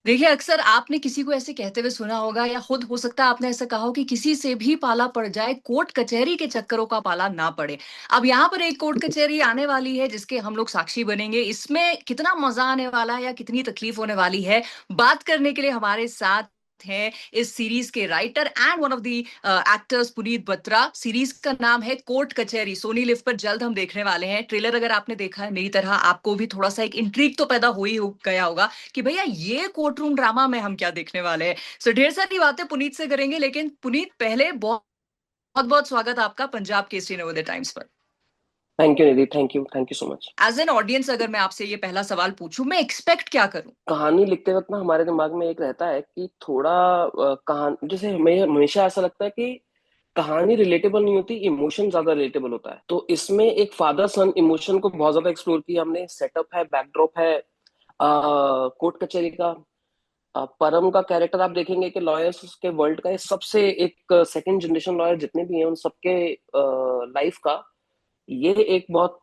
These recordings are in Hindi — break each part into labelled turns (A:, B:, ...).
A: देखिए, अक्सर आपने किसी को ऐसे कहते हुए सुना होगा या खुद हो सकता है आपने ऐसा कहा हो कि किसी से भी पाला पड़ जाए, कोर्ट कचहरी के चक्करों का पाला ना पड़े। अब यहाँ पर एक कोर्ट कचहरी आने वाली है जिसके हम लोग साक्षी बनेंगे। इसमें कितना मज़ा आने वाला है या कितनी तकलीफ होने वाली है, बात करने के लिए हमारे साथ हैं इस सीरीज के writer and one of the actors Puneet Batra. Series का नाम है कोर्ट कचहरी। सोनी लिव पर जल्द हम देखने वाले हैं। ट्रेलर अगर आपने देखा है मेरी तरह आपको भी थोड़ा सा एक इंट्रीग तो पैदा हो ही हो गया होगा कि भैया ये कोर्ट रूम ड्रामा में हम क्या देखने वाले हैं। सो ढेर सारी बातें पुनीत से करेंगे, लेकिन पुनीत पहले बहुत बहुत स्वागत आपका पंजाब केसरी नवोदय टाइम्स पर।
B: Thank you Nidhi, thank you so much.
A: As an audience अगर मैं आपसे ये पहला सवाल पूछूं, मैं एक्सपेक्ट क्या करूं?
B: कहानी लिखते वक्त ना हमारे दिमाग में एक रहता है कि थोड़ा कहानी जैसे हमें हमेशा ऐसा लगता है कि कहानी रिलेटेबल नहीं होती, इमोशन ज्यादा रिलेटेबल होता है। तो इसमें एक फादर सन इमोशन को बहुत ज्यादा एक्सप्लोर किया हमने। सेटअप है, बैकड्रॉप है कोर्ट कचहरी का। परम का कैरेक्टर आप देखेंगे कि लॉयर्स के वर्ल्ड का ये सबसे एक सेकंड जनरेशन लॉयर जितने भी हैं उन सबके लाइफ का ये एक बहुत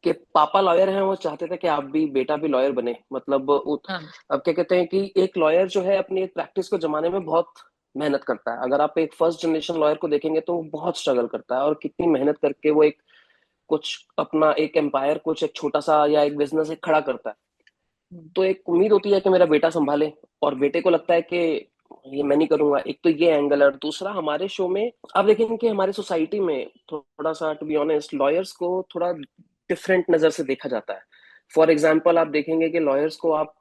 B: कि पापा लॉयर हैं, वो चाहते थे कि आप भी बेटा भी लॉयर बने। मतलब
A: हाँ।
B: अब क्या कहते हैं कि एक लॉयर जो है अपनी एक प्रैक्टिस को जमाने में बहुत मेहनत करता है। अगर आप एक फर्स्ट जनरेशन लॉयर को देखेंगे तो वो बहुत स्ट्रगल करता है और कितनी मेहनत करके वो एक कुछ अपना एक एम्पायर, कुछ एक छोटा सा या एक बिजनेस एक खड़ा करता है। तो एक उम्मीद होती है कि मेरा बेटा संभाले, और बेटे को लगता है कि ये मैं नहीं करूंगा। एक तो ये एंगल है, और दूसरा हमारे शो में आप देखेंगे कि हमारी सोसाइटी में थोड़ा सा टू बी ऑनेस्ट लॉयर्स को थोड़ा डिफरेंट नजर से देखा जाता है। फॉर एग्जाम्पल आप देखेंगे कि लॉयर्स को आप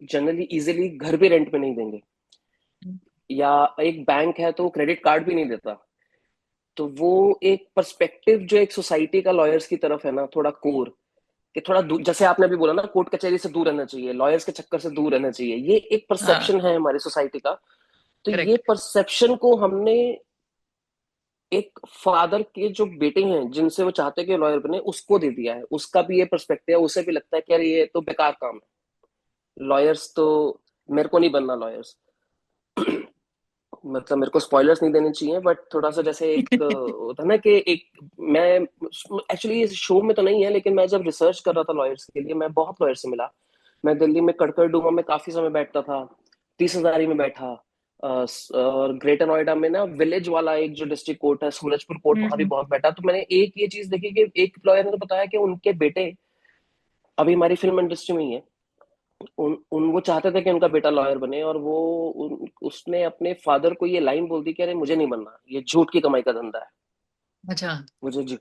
B: जनरली इजीली घर भी रेंट पे नहीं देंगे, या एक बैंक है तो क्रेडिट कार्ड भी नहीं देता। तो वो एक पर्सपेक्टिव जो एक सोसाइटी का लॉयर्स की तरफ है ना, थोड़ा कोर कि थोड़ा जैसे आपने अभी बोला ना, कोर्ट कचहरी से दूर रहना चाहिए, लॉयर्स के चक्कर से दूर रहना चाहिए, ये एक
A: हाँ।
B: परसेप्शन है हमारी सोसाइटी का। तो ये
A: करेक्ट।
B: परसेप्शन को हमने एक फादर के जो बेटे हैं जिनसे वो चाहते हैं कि लॉयर बने उसको दे दिया है। उसका भी ये पर्सपेक्टिव है, उसे भी लगता है कि यार ये तो बेकार काम है, लॉयर्स तो मेरे को नहीं बनना लॉयर्स। मतलब मेरे को स्पॉयलर्स नहीं देने चाहिए, बट थोड़ा सा जैसे एक होता है ना कि एक मैं एक्चुअली इस शो में तो नहीं है, लेकिन मैं जब रिसर्च कर रहा था लॉयर्स के लिए मैं बहुत लॉयर से मिला। मैं दिल्ली में कड़कड़डुमा में काफी समय बैठता था, 30 हजारी में बैठा। और ग्रेटर नोएडा में ना विलेज वाला एक जो डिस्ट्रिक्ट कोर्ट है, सूरजपुर कोर्ट, वहां भी
A: हम्म।
B: बहुत बैठा। तो मैंने एक ये चीज देखी कि एक लॉयर ने तो बताया कि उनके बेटे अभी हमारी फिल्म इंडस्ट्री में ही है। उन वो चाहते थे कि उनका बेटा लॉयर बने, और वो उसने अपने फादर को ये लाइन बोल दी कि अरे मुझे नहीं बनना, ये झूठ की कमाई का धंधा है,
A: अच्छा।
B: मुझे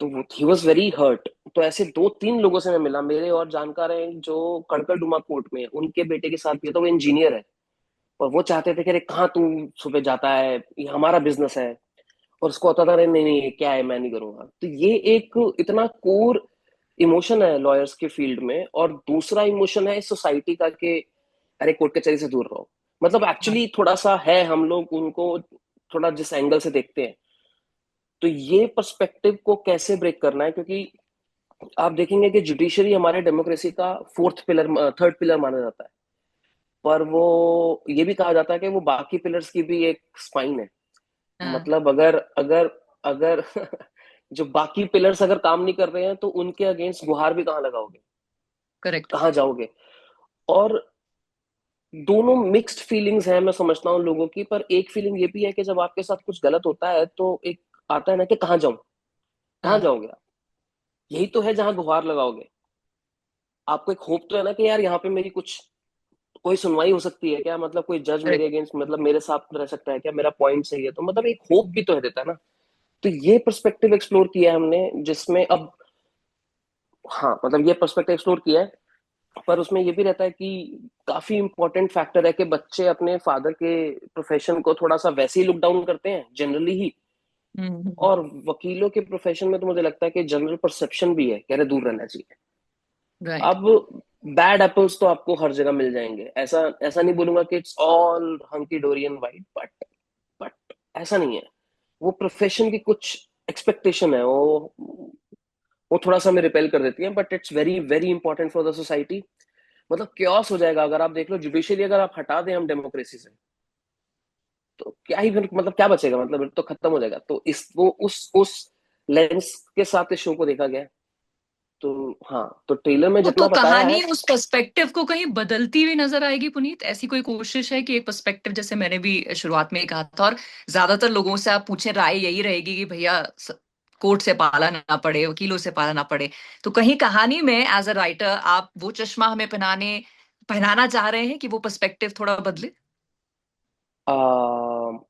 B: तो ही वॉज वेरी हर्ट। तो ऐसे दो तीन लोगों से मैं मिला, मेरे और जानकार हैं जो कड़कड़डुमा कोर्ट में उनके बेटे के साथ भी था, वो इंजीनियर है। और वो चाहते थे कि अरे कहाँ तू सुबह जाता है, ये हमारा बिजनेस है। और उसको होता था अरे नहीं नहीं ये क्या है, मैं नहीं करूंगा। तो ये एक इतना कोर इमोशन है लॉयर्स के फील्ड में। और दूसरा इमोशन है इस सोसाइटी का कि अरे कोर्ट कचहरी से दूर रहो। मतलब
A: हाँ।
B: एक्चुअली थोड़ा सा है, हम लोग उनको थोड़ा जिस एंगल से देखते हैं। तो ये पर्सपेक्टिव को कैसे ब्रेक करना है, क्योंकि आप देखेंगे कि जुडिशरी हमारे डेमोक्रेसी का फोर्थ पिलर, थर्ड पिलर माना जाता है। पर वो ये भी कहा जाता है कि वो बाकी पिलर्स की भी एक स्पाइन है।
A: हाँ।
B: मतलब अगर अगर अगर जो बाकी पिलर्स अगर काम नहीं कर रहे हैं तो उनके अगेंस्ट गुहार भी कहाँ लगाओगे,
A: करेक्ट।
B: कहाँ जाओगे। और दोनों मिक्स्ड फीलिंग्स हैं, मैं समझता हूँ लोगों की। पर एक फीलिंग ये भी है कि जब आपके साथ कुछ गलत होता है तो एक आता है ना कि कहाँ जाऊं, कहाँ
A: हाँ।
B: जाओगे आप। यही तो है जहां गुहार लगाओगे। आपको एक होप तो है ना कि यार यहाँ पे मेरी कुछ कोई सुनवाई हो सकती है क्या, मतलब कोई जज मेरे
A: करेक्ट।
B: अगेंस्ट, मतलब मेरे साथ रह सकता है क्या, मेरा पॉइंट सही है तो मतलब एक होप भी तो है देता है ना। तो ये पर्सपेक्टिव एक्सप्लोर किया है हमने, जिसमें अब हाँ मतलब ये पर्सपेक्टिव एक्सप्लोर किया है। पर उसमें ये भी रहता है कि काफी इंपॉर्टेंट फैक्टर है कि बच्चे अपने फादर के प्रोफेशन को थोड़ा सा वैसे ही लुक डाउन करते हैं जनरली ही।
A: हम्म।
B: और वकीलों के प्रोफेशन में तो मुझे लगता है कि जनरल परसेप्शन भी है कि अरे दूर रहना चाहिए।
A: राइट।
B: अब बैड एप्पल्स तो आपको हर जगह मिल जाएंगे, ऐसा ऐसा नहीं बोलूंगा कि इट्स ऑल हंकी डोरी एंड वाइट, बट ऐसा नहीं है। वो प्रोफेशन की कुछ एक्सपेक्टेशन है, वो थोड़ा सा हमें रिपेल कर देती है, but it's very very important for the society. मतलब क्योस हो जाएगा अगर आप देख लो, जुडिशरी अगर आप हटा दें हम डेमोक्रेसी से, तो क्या ही फिर मतलब क्या बचेगा, मतलब तो खत्म हो जाएगा। तो इस वो उस लेंस के साथ इस शो को देखा गया है। तो हाँ, तो ट्रेलर में
A: तो
B: जितना बताया है।
A: कहानी उस पर्सपेक्टिव को कहीं बदलती हुई नजर आएगी पुनीत? ऐसी कोई कोशिश है कि एक पर्सपेक्टिव, जैसे मैंने भी शुरुआत में ही कहा था, और ज्यादातर लोगों से आप पूछे राय यही रहेगी कि भैया कोर्ट से पाला ना पड़े, वकीलों से पाला ना पड़े। तो कहीं कहानी में एज अ राइटर आप वो चश्मा हमें पहनाना चाह रहे हैं कि वो पर्सपेक्टिव थोड़ा बदले?
B: आ,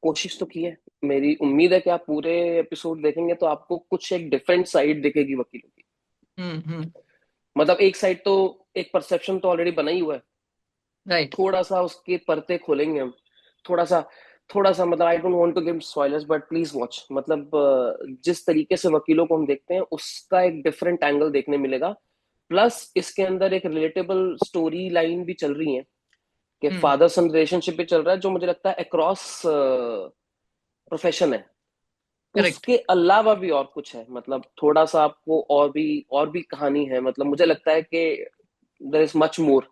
B: कोशिश तो की है। मेरी उम्मीद है कि आप पूरे एपिसोड देखेंगे तो आपको कुछ एक डिफरेंट साइड दिखेगी वकीलों की।
A: हम्म।
B: मतलब एक साइड तो, एक परसेप्शन तो ऑलरेडी बना ही हुआ है।
A: राइट।
B: थोड़ा सा उसके परते खोलेंगे हम। थोड़ा सा, मतलब I don't want to give spoilers but please watch. मतलब जिस तरीके से वकीलों को हम देखते हैं उसका एक डिफरेंट एंगल देखने मिलेगा। प्लस इसके अंदर एक रिलेटेबल स्टोरी लाइन भी चल रही है कि
A: हम्म।
B: फादर सन रिलेशनशिप भी चल रहा है, जो मुझे लगता है अक्रॉस प्रोफेशन है।
A: करेक्ट।
B: उसके अलावा भी और कुछ है, मतलब थोड़ा सा आपको और भी कहानी है। मतलब मुझे लगता है कि there is much more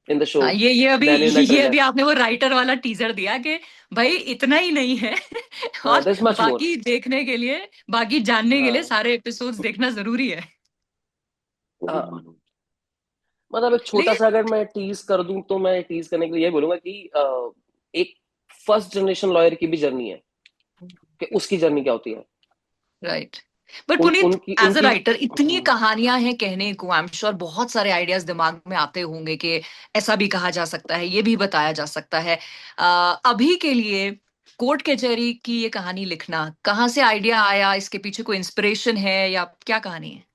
B: in the show
A: हाँ, ये अभी
B: देन इन द
A: ये
B: ट्रेलर।
A: अभी आपने वो राइटर वाला टीजर दिया कि भाई इतना ही नहीं है। और
B: देयर इज मच मोर।
A: बाकी देखने के लिए, बाकी जानने के लिए
B: हाँ
A: सारे एपिसोड्स देखना जरूरी है।
B: हाँ। मतलब एक छोटा
A: लेकिन
B: सा अगर मैं टीज कर दूं तो मैं टीज करने के लिए ये बोलूंगा कि एक फर्स्ट जनरेशन लॉयर की भी जर्नी है, कि उसकी जर्नी क्या होती है।
A: राइट। बट
B: उन
A: पुनीत,
B: उनकी
A: एज अ
B: उनकी
A: राइटर इतनी कहानियां हैं कहने को, आई एम श्योर बहुत सारे आइडियाज दिमाग में आते होंगे कि ऐसा भी कहा जा सकता है, ये भी बताया जा सकता है। अभी के लिए कोर्ट कचहरी की ये कहानी लिखना कहाँ से आइडिया आया? इसके पीछे कोई इंस्पिरेशन है या क्या कहानी है?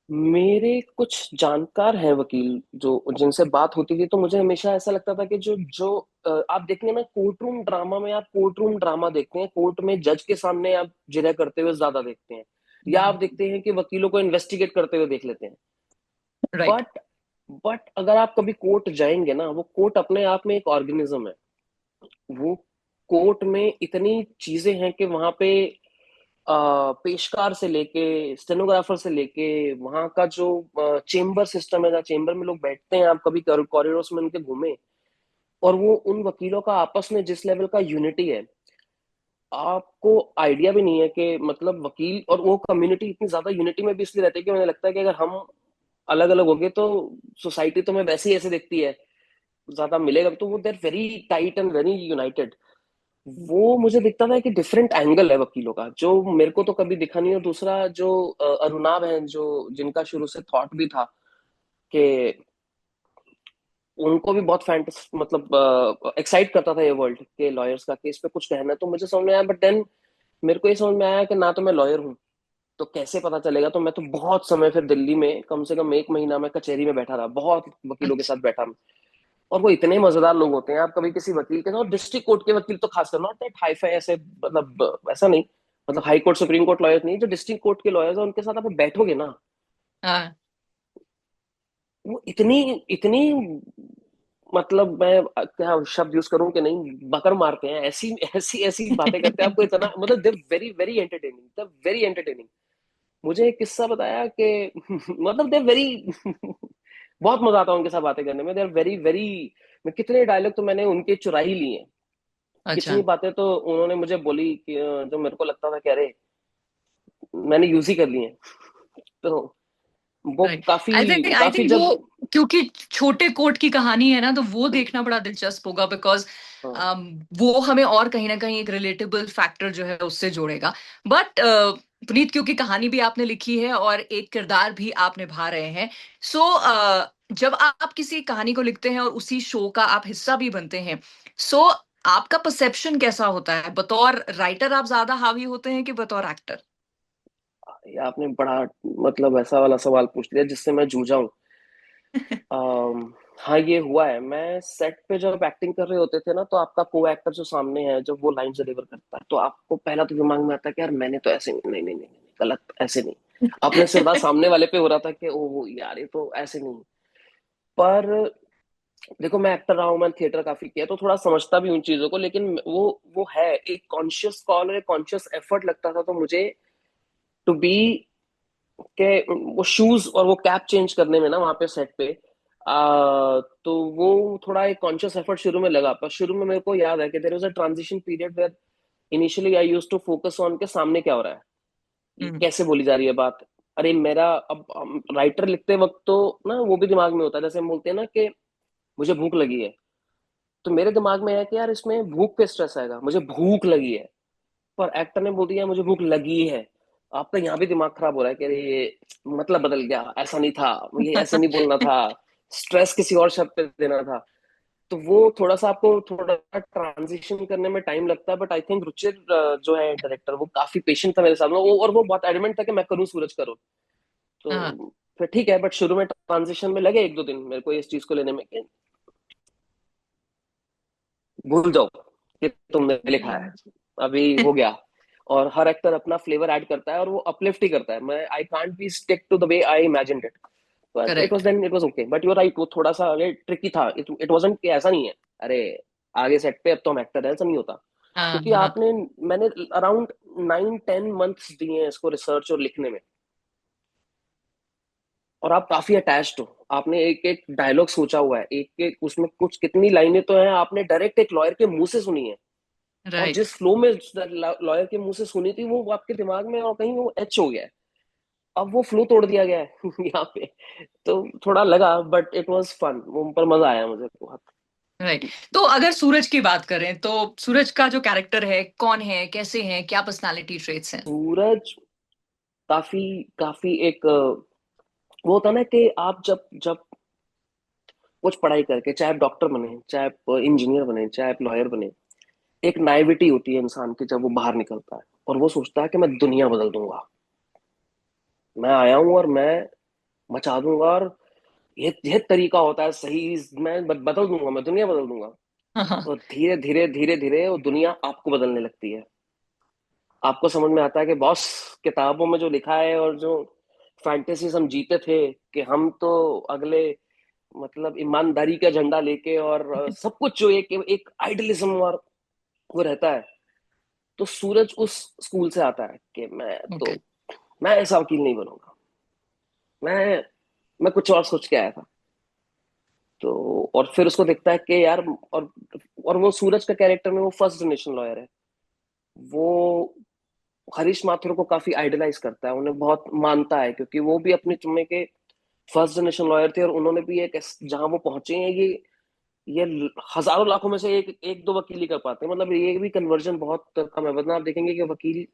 B: मेरे कुछ जानकार हैं वकील, जो जिनसे बात होती थी, तो मुझे हमेशा ऐसा लगता था कि जो जो आप देखेंगे ना कोर्ट रूम ड्रामा में, आप कोर्ट रूम ड्रामा देखते हैं, कोर्ट में जज के सामने आप जिरह करते हुए ज्यादा देखते हैं, या आप देखते हैं कि वकीलों को इन्वेस्टिगेट करते हुए देख लेते हैं।
A: राइट।
B: बट अगर आप कभी कोर्ट जाएंगे ना, वो कोर्ट अपने आप में एक ऑर्गेनिज्म है। वो कोर्ट में इतनी चीजें हैं कि वहां पे पेशकार से लेके स्टेनोग्राफर से लेके वहां का जो चेम्बर सिस्टम है, जहाँ चेम्बर में लोग बैठते हैं, आप कभी कॉरिडोर्स में उनके घूमे, और वो उन वकीलों का आपस में जिस लेवल का यूनिटी है, आपको आइडिया भी नहीं है कि मतलब वकील और वो कम्युनिटी इतनी ज्यादा यूनिटी में भी इसलिए रहती है कि मुझे लगता है कि अगर हम अलग अलग हो गए तो सोसाइटी तो हमें वैसे ही ऐसे देखती है, ज्यादा मिलेगा तो वो there very tight and very united. वो मुझे दिखता था कि डिफरेंट एंगल है वकीलों का, जो मेरे को तो कभी दिखा नहीं। और दूसरा जो अरुणाभ है, जो जिनका शुरू से थॉट भी था कि उनको भी बहुत फैंटस मतलब एक्साइट करता था ये वर्ल्ड के लॉयर्स का, कि इस पे कुछ कहना है, तो मुझे समझ में आया। बट देन मेरे को ये समझ में आया कि ना तो मैं लॉयर हूँ, तो कैसे पता चलेगा। तो मैं तो बहुत समय फिर दिल्ली में कम से कम 1 महीना मैं कचहरी में बैठा रहा, बहुत वकीलों के
A: अच्छा।
B: साथ बैठा। और वो इतने मजेदार लोग होते हैं, आप कभी किसी वकील के साथ, और डिस्ट्रिक्ट कोर्ट के वकील तो खासकर, नॉट दैट हाई फाई ऐसे, मतलब ऐसा नहीं, मतलब high court supreme court lawyers नहीं, जो डिस्ट्रिक्ट कोर्ट के लॉयर्स हैं उनके साथ आप बैठोगे ना,
A: हाँ।
B: वो इतनी इतनी, मतलब मैं क्या शब्द यूज करूं कि नहीं, बकर मारते हैं, ऐसी ऐसी ऐसी बातें करते हैं आपको इतना, मतलब they very very entertaining, they very entertaining. मुझे एक किस्सा बताया कि मतलब दे वेरी बहुत मजा आता है उनके साथ बातें करने में, दे आर वेरी वेरी। कितने डायलॉग तो मैंने उनके चुरा ही लिए हैं।
A: अच्छा।
B: कितनी बातें तो उन्होंने मुझे बोली कि जो मेरे को लगता था कि अरे मैंने यूज ही कर ली है। तो वो
A: राइट।
B: काफी
A: आई
B: काफी
A: थिंक
B: जब।
A: वो, क्योंकि छोटे कोट की कहानी है ना, तो वो देखना बड़ा दिलचस्प होगा, बिकॉज
B: हाँ
A: वो हमें और कहीं ना कहीं एक रिलेटेबल फैक्टर जो है उससे जोड़ेगा। बट पुनीत, क्योंकि कहानी भी आपने लिखी है और एक किरदार भी आप निभा रहे हैं, सो जब आप किसी कहानी को लिखते हैं और उसी शो का आप हिस्सा भी बनते हैं, सो आपका परसेप्शन कैसा होता है? बतौर राइटर आप ज्यादा हावी होते हैं कि बतौर एक्टर?
B: ये आपने बड़ा मतलब ऐसा वाला सवाल पूछ लिया जिससे मैं जूझा हूँ। हाँ ये हुआ है। मैं सेट पे जब एक्टिंग कर रहे होते थे ना, तो आपका को एक्टर जो सामने है, जब वो लाइन डिलीवर करता है, तो आपको पहला तो दिमाग में आता है कि यार मैंने तो ऐसे नहीं, नहीं नहीं नहीं, नहीं गलत, ऐसे नहीं। अपने सिरदार सामने वाले पे हो रहा था कि ओ यार ये तो ऐसे नहीं। पर देखो मैं एक्टर रहा हूँ, मैं थिएटर काफी किया, तो थोड़ा समझता भी उन चीजों को, लेकिन वो है एक कॉन्शियस कॉल और एक कॉन्शियस एफर्ट लगता था तो मुझे टू बी के वो शूज और वो कैप चेंज करने में ना वहां पे सेट पे, तो वो थोड़ा एक कॉन्शियस एफर्ट शुरू में लगा। पर शुरू में मेरे को याद है कि there was a transition period where initially I used to focus on के सामने क्या हो रहा है, ये
A: हम्म।
B: कैसे बोली जा रही है बात, अरे मेरा अब राइटर लिखते वक्त तो ना वो भी दिमाग में होता है, जैसे हम बोलते हैं ना कि मुझे भूख लगी है, तो मेरे दिमाग में है कि यार इसमें भूख पे स्ट्रेस आएगा, मुझे भूख लगी है। पर एक्टर ने बोल दिया मुझे भूख लगी है। आपका यहाँ भी दिमाग खराब हो रहा है कि अरे ये मतलब बदल गया, ऐसा नहीं था, ये ऐसे नहीं बोलना था, स्ट्रेस किसी और शब्द पे देना था। तो वो थोड़ा सा आपको थोड़ा ट्रांजिशन करने में टाइम लगता है, बट आई थिंक रुचिर जो है डायरेक्टर, वो काफी पेशेंट था मेरे साथ में, वो और वो बहुत एडमेंट था कि मैं करूँ सूरज करूँ।
A: हाँ
B: तो फिर ठीक है, बट शुरू में ट्रांजिशन में लगे 1-2 दिन मेरे को इस चीज को लेने में कि भूल जाओ कि तुमने लिखा है, अभी हो गया। और हर एक्टर अपना फ्लेवर ऐड करता है और वो अपलिफ्ट ही करता है। मैं I can't be stick to the way I imagined it. तो it was
A: correct.
B: Then it was okay, but you are right, वो थोड़ा सा अरे ट्रिकी था। इट वाजंट कि ऐसा नहीं है, अरे आगे सेट पे अब तो हम एक्टर है, ऐसा नहीं होता।
A: हाँ
B: क्योंकि
A: हाँ।
B: आपने मैंने अराउंड 9-10 मंथ्स दिए हैं इसको रिसर्च और लिखने में, और आप काफी अटैच्ड हो। आपने एक एक डायलॉग सोचा हुआ है, एक एक उसमें कुछ कितनी लाइनें तो हैं आपने डायरेक्ट एक लॉयर के मुंह से सुनी है, और
A: राइट।
B: जिस फ्लो में लॉयर के मुंह से सुनी थी वो आपके दिमाग में और कहीं वो एच हो गया है। अब वो फ्लो तोड़ दिया गया है यहाँ पे। तो थोड़ा लगा, बट इट वाज फन, वो पर मजा आया मुझे बहुत।
A: राइट। तो अगर सूरज की बात करें तो सूरज का जो कैरेक्टर है, कौन है, कैसे हैं, क्या पर्सनालिटी ट्रेट्स हैं?
B: सूरज काफी काफी एक वो होता है ना कि आप जब जब कुछ पढ़ाई करके चाहे आप डॉक्टर बने, चाहे आप इंजीनियर बने, चाहे आप लॉयर बने, एक नाइविटी होती है इंसान की जब वो बाहर निकलता है और वो सोचता है कि मैं दुनिया बदल दूंगा, मैं आया हूं और मैं मचा दूंगा, और ये तरीका होता है सही, मैं बदल दूंगा, मैं दुनिया बदल दूंगा।
A: हाँ
B: और धीरे धीरे धीरे धीरे वो दुनिया आपको बदलने लगती है। आपको समझ में आता है कि बॉस, किताबों में जो लिखा है और जो फैंटेसीज हम जीते थे कि हम तो अगले मतलब ईमानदारी का झंडा लेके और सब कुछ जो एक एक आइडलिज्म और वो रहता है। तो सूरज उस स्कूल से आता है कि
A: ओके।
B: मैं ऐसा वकील नहीं बनूंगा, मैं मैं कुछ और सोच के आया था। तो और फिर उसको दिखता है कि यार, और और वो सूरज का कैरेक्टर में वो फर्स्ट जनरेशन लॉयर है। वो हरीश माथुर को काफी आइडलाइज करता है, उन्हें बहुत मानता है, क्योंकि वो भी अपने समय के फर्स्ट जनरेशन लॉयर थे और उन्होंने भी एक जहां वो पहुंचे हैं, ये हजारों लाखों में से एक एक दो वकील ही कर पाते हैं। मतलब ये भी कन्वर्जन बहुत कम है, वरना आप देखेंगे कि वकील,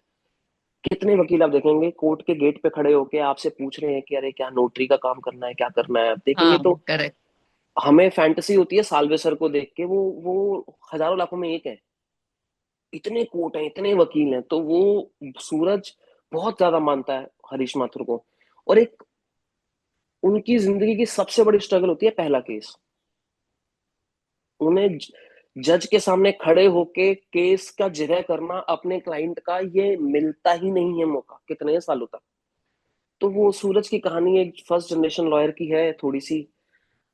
B: कितने वकील आप देखेंगे कोर्ट के गेट पे खड़े होके आपसे पूछ रहे हैं कि अरे क्या नोटरी का काम करना है, क्या करना है। आप देखेंगे
A: हाँ
B: तो
A: करेक्ट।
B: हमें फैंटेसी होती है साल्वे सर को देख के, वो हजारों लाखों में एक है। इतने कोर्ट हैं, इतने वकील हैं, तो वो सूरज बहुत ज्यादा मानता है हरीश माथुर को। और एक उनकी जिंदगी की सबसे बड़ी स्ट्रगल होती है पहला केस। उन्हें जज के सामने खड़े होके केस का जिरह करना अपने क्लाइंट का, ये मिलता ही नहीं है मौका कितने सालों तक। तो वो सूरज की कहानी एक फर्स्ट जनरेशन लॉयर की है थोड़ी सी,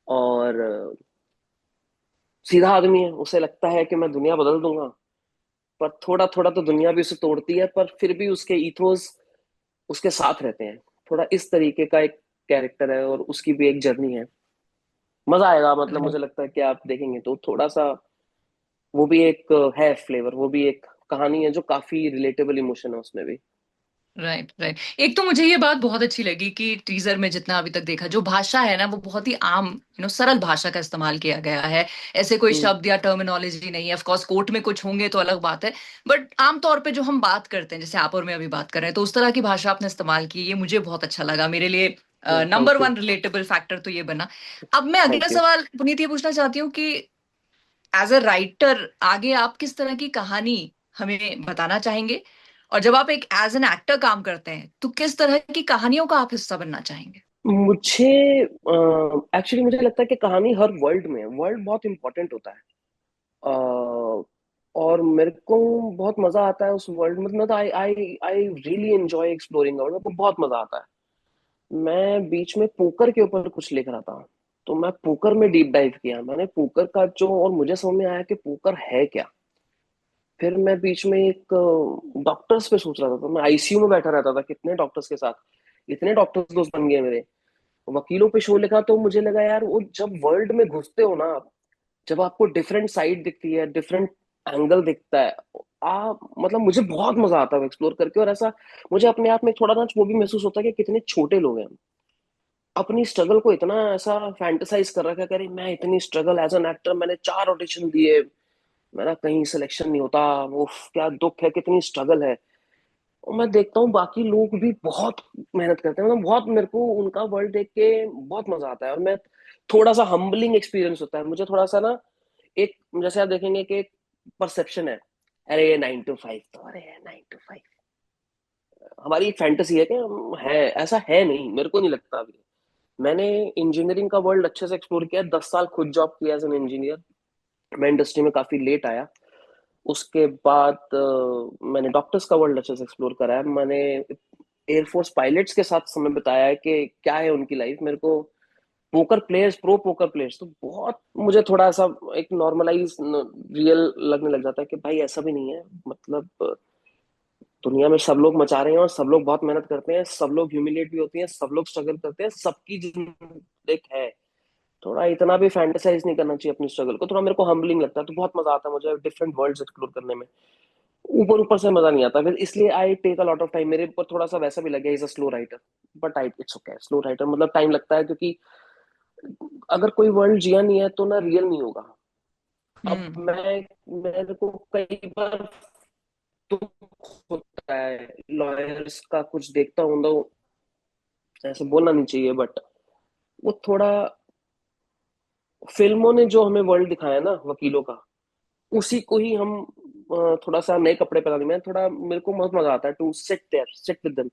B: और सीधा आदमी है, उसे लगता है कि मैं दुनिया बदल दूंगा। पर थोड़ा थोड़ा तो दुनिया भी उसे तोड़ती है, पर फिर भी उसके ईथोस उसके साथ रहते हैं। थोड़ा इस तरीके का एक कैरेक्टर है और उसकी भी एक जर्नी है। मजा आएगा, मतलब मुझे लगता है कि आप देखेंगे तो थोड़ा सा वो भी एक है फ्लेवर, वो भी एक कहानी है जो काफी रिलेटेबल इमोशन है उसमें भी।
A: Right right. एक तो मुझे ये बात बहुत अच्छी लगी कि टीजर में जितना अभी तक देखा, जो भाषा है ना वो बहुत ही आम, सरल भाषा का इस्तेमाल किया गया है। ऐसे कोई
B: हम्म।
A: शब्द या टर्मिनोलॉजी नहीं है। ऑफ कोर्स कोर्ट में कुछ होंगे तो अलग बात है, बट आम तौर पे जो हम बात करते हैं, जैसे आप और मैं अभी बात कर रहे हैं, तो उस तरह की भाषा आपने इस्तेमाल की, ये मुझे बहुत अच्छा लगा। मेरे लिए number
B: thank you.
A: One relatable factor तो ये बना। अब मैं अगला
B: थैंक यू।
A: सवाल पुनीत ये पूछना चाहती हूँ कि एज अ राइटर आगे आप किस तरह की कहानी हमें बताना चाहेंगे, और जब आप एक एज एन एक्टर काम करते हैं तो किस तरह की कहानियों का आप हिस्सा बनना चाहेंगे?
B: मुझे एक्चुअली मुझे लगता है कि कहानी हर वर्ल्ड में, वर्ल्ड बहुत इंपॉर्टेंट होता है। अ, और मेरे को बहुत मजा आता है उस वर्ल्ड में, मतलब I I I really enjoy exploring world, मेरे को बहुत मजा आता है। मैं बीच में पोकर के ऊपर कुछ लिख रहा था, तो मैं पोकर में डीप डाइव किया मैंने, पोकर का जो, और मुझे समझ में आया कि पोकर है क्या। फिर मैं बीच में एक डॉक्टर्स पे सोच रहा था, तो मैं आईसीयू में बैठा रहता था कितने डॉक्टर्स के साथ, इतने डॉक्टर्स दोस्त बन गए मेरे। वकीलों पे शो लिखा तो मुझे लगा यार वो जब वर्ल्ड में घुसते हो ना आप, जब आपको डिफरेंट साइड दिखती है, डिफरेंट एंगल दिखता है, मतलब मुझे बहुत मजा आता है एक्सप्लोर करके, और ऐसा मुझे अपने आप में थोड़ा ना वो भी महसूस होता है कि कितने छोटे लोग हैं हम। अपनी स्ट्रगल को इतना ऐसा फैंटेसाइज कर रखा है कि अरे मैं इतनी स्ट्रगल एज एन एक्टर, मैंने 4 ऑडिशन दिए, मेरा कहीं सिलेक्शन नहीं होता, उफ क्या दुख है, कितनी स्ट्रगल है। और मैं देखता हूँ बाकी लोग भी बहुत मेहनत करते हैं, मतलब बहुत, मेरे को उनका वर्ल्ड देख के बहुत मजा आता है। और मैं थोड़ा सा हम्बलिंग एक्सपीरियंस होता है मुझे थोड़ा सा ना, एक जैसे आप देखेंगे कि एक परसेप्शन है, अरे ये 9 to 5, तो अरे 9 to 5 हमारी एक फैंटेसी है कि है, ऐसा है नहीं, मेरे को नहीं लगता अभी। मैंने इंजीनियरिंग का वर्ल्ड अच्छे से एक्सप्लोर किया, 10 साल खुद जॉब किया एज एन इंजीनियर। मैं इंडस्ट्री में काफी लेट आया। उसके बाद मैंने डॉक्टर्स का वर्ल्ड अच्छे से एक्सप्लोर करा है। मैंने एयरफोर्स पायलट्स के साथ समय बिताया है कि क्या है उनकी लाइफ। मेरे को poker players, pro poker players तो बहुत, मुझे थोड़ा सा एक नॉर्मलाइज रियल लगने लग जाता है कि भाई ऐसा भी नहीं है, मतलब दुनिया में सब लोग मचा रहे हैं और सब लोग बहुत मेहनत करते हैं, सब लोग ह्यूमिलेट भी होती हैं, सब लोग स्ट्रगल करते हैं, सबकी जिंदगी एक है। थोड़ा इतना भी फैंटेसाइज नहीं करना चाहिए अपनी स्ट्रगल को, थोड़ा मेरे को हम्बलिंग लगता है, तो बहुत मजा आता है मुझे डिफरेंट वर्ल्ड्स एक्सप्लोर करने में। ऊपर ऊपर से मजा नहीं आता फिर, इसलिए I take a lot of time. मेरे ऊपर थोड़ा सा वैसा भी लग गया, is a slow writer, but I it's okay. Slow writer मतलब टाइम लगता है, क्योंकि अगर कोई वर्ल्ड जिया नहीं है तो ना रियल नहीं होगा। अब
A: हम्म।
B: मेरे को कई बार दुख होता है लॉयर्स का, कुछ देखता हूँ तो ऐसे बोलना नहीं चाहिए, बट वो थोड़ा, फिल्मों ने जो हमें वर्ल्ड दिखाया ना वकीलों का, उसी को ही हम थोड़ा सा नए कपड़े पहनाने में थोड़ा, मेरे को बहुत मजा आता है to sit there, sit with them.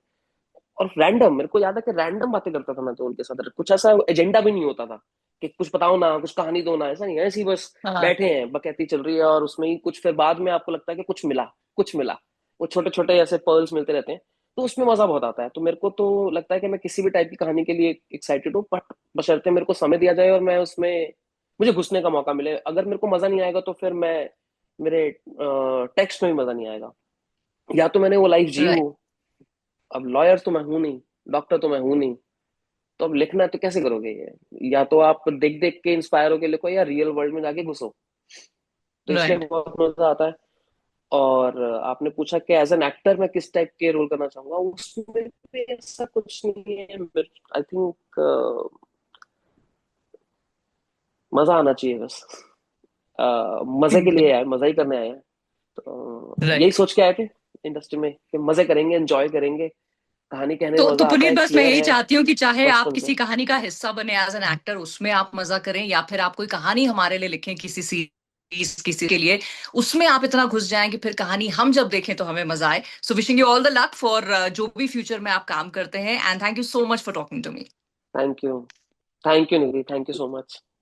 B: और रैंडम, मेरे को याद है कि रैंडम बातें करता था मैं तो उनके साथ, कुछ ऐसा एजेंडा भी नहीं होता था कि कुछ बताओ ना, कुछ कहानी दो ना, ऐसा नहीं है, ऐसी बस
A: हाँ।
B: बैठे हैं, बकैती चल रही है, और उसमें ही कुछ फिर बाद में आपको लगता है कि कुछ मिला, कुछ मिला। वो छोटे छोटे ऐसे पर्ल्स मिलते रहते हैं, तो उसमें मजा बहुत आता है। तो मेरे को तो लगता है कि मैं किसी भी टाइप की कहानी के लिए एक्साइटेड हूँ, बट बशर्ते मेरे को समय दिया जाए और मैं उसमें, मुझे घुसने का मौका मिले। अगर मेरे को मजा नहीं आएगा तो फिर मैं, मेरे टेक्स्ट में भी मजा नहीं आएगा, या तो मैंने वो लाइफ जी हो।
A: राइट।
B: अब लॉयर तो मैं हूं नहीं, डॉक्टर तो मैं हूं नहीं, तो अब लिखना है तो कैसे करोगे ये? या तो आप देख देख के इंस्पायर होके लिखो, या रियल वर्ल्ड में जाके घुसो। तो इसलिए
A: राइट।
B: बहुत मजा आता है। और आपने पूछा कि एज एन एक्टर मैं किस टाइप के रोल करना चाहूंगा, उसमें भी ऐसा कुछ नहीं है। आई थिंक मजा आना चाहिए बस। मजे के लिए
A: राइट।
B: आए, मजा ही करने आए हैं। तो यही सोच के आए थे इंडस्ट्री में कि मजे करेंगे, एंजॉय करेंगे, कहानी कहने में
A: तो
B: मजा आता है,
A: पुनीत,
B: एक
A: बस मैं
B: फ्लेयर
A: यही
B: है
A: चाहती हूँ कि चाहे आप
B: बचपन से।
A: किसी कहानी का हिस्सा बने एज एन एक्टर, उसमें आप मजा करें, या फिर आप कोई कहानी हमारे लिए लिखें किसी सीरीज किसी के लिए, उसमें आप इतना घुस जाएं कि फिर कहानी हम जब देखें तो हमें मजा आए। So wishing you all the luck for जो भी फ्यूचर में आप काम करते हैं, and thank you so much for talking to me.
B: Thank you, thank you Nidhi, thank you so much.